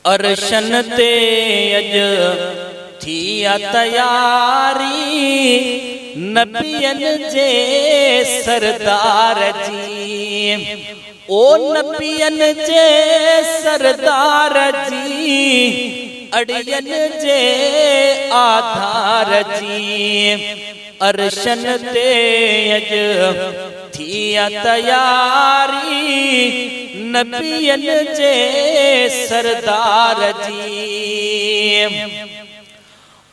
अरशन ते अज थी तैयारी नबियन जे सरदार जी। ओ नबियन जे सरदार जी, अड़ियन जे आधार जी। अरशन ते अज थी तैयारी नबियन जे सरदार जी।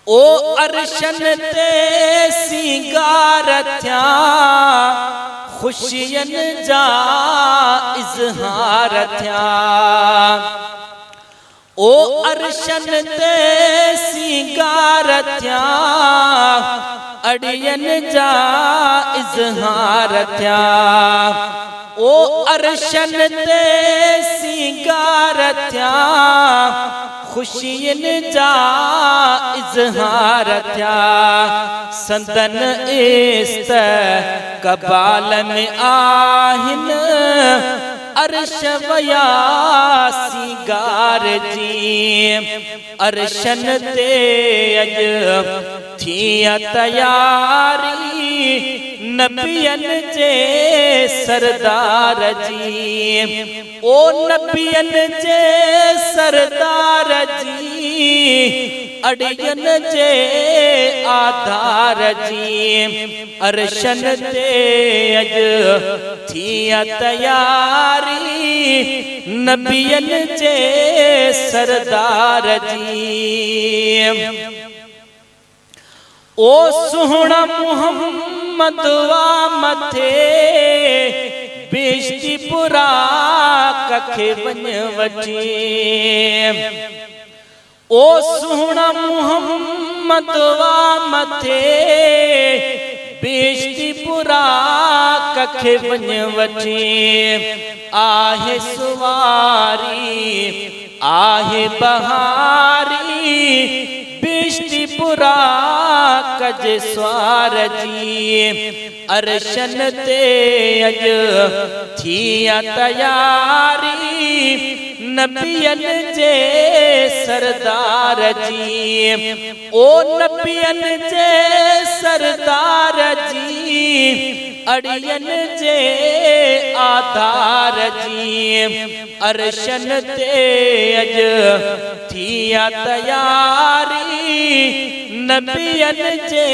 ओ अरशन ते सिंगार थिया खुशियन जा इजहार थिया। ओ अरशन ते सिंगार थिया अड़ियन जा इजहार थिया। ओ अरशन ते सिंगार थिया खुशियन जा इजहार थिया। संदन इस्त कबाल में आहिन अरश वया सिंगार जी। अरशन ते अज थी तैयारी नबियन जे सरदार जी। ओ नबियन जे सरदार जी, अड़ियन जे आधार जी। अरशन ते अज थी तैयारी नबियन जे सरदार जी। ओ सुहना मुहम्मद वा मथे बेश्ती पुरा कखे वन वचे। ओ सुहना मुहम्मद वा मथे बेश्ती पुरा कखे वन वचे। आहे सुवारी आहे बहारी बेश्ती पुरा कज स्वार जी। अरशन ते अज थी तैयारी नबियन जे सरदार जी। ओ नबियन जे सरदार जी, अड़ियन जे आधार जी। अरशन ते अज थी तैयारी नबियन जे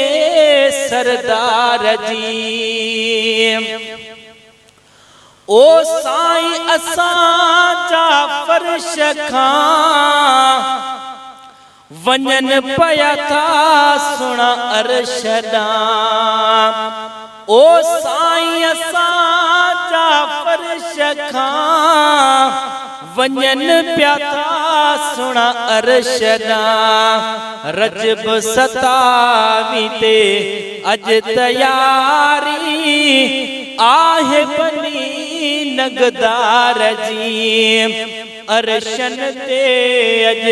सरदार जी। ओ साईं असां जा फर्श खां वञन पया था सुना अरश ॾांहुं। ओ साईं असां जा फर्श खां वञन पिया था सुना अरश ॾांहुं। रजब 27 ते अज तैयारी आहे बनी नगदार जी। अरशन ते अज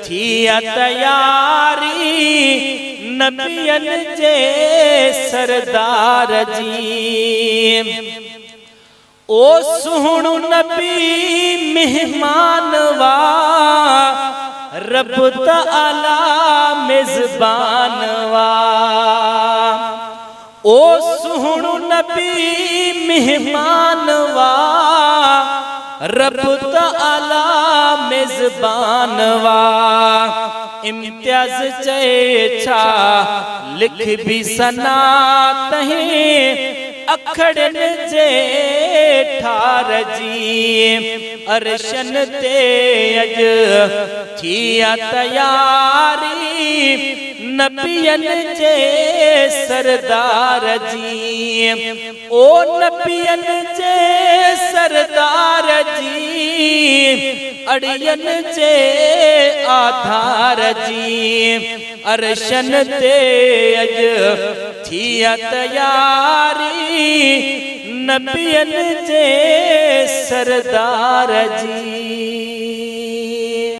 थी तैयारी नबियन जे सरदार जी। ओ सुहणो नबी मेहमान वा रब तआला मेज़बान वा। ओ सुहणो नबी मेहमान वा रब तआला मेज़बान वा। इम्तियाज चे छा लिख भी सना तहें अखड़न जे ठार जी। अरशन ते अज थी तैयारी नबियन जे सरदार जी। ओ नबियन जे सरदार जी, अड़ियन जे आधार जी। अरशन ते अज थी तैयारी नबियन जे सरदार जी।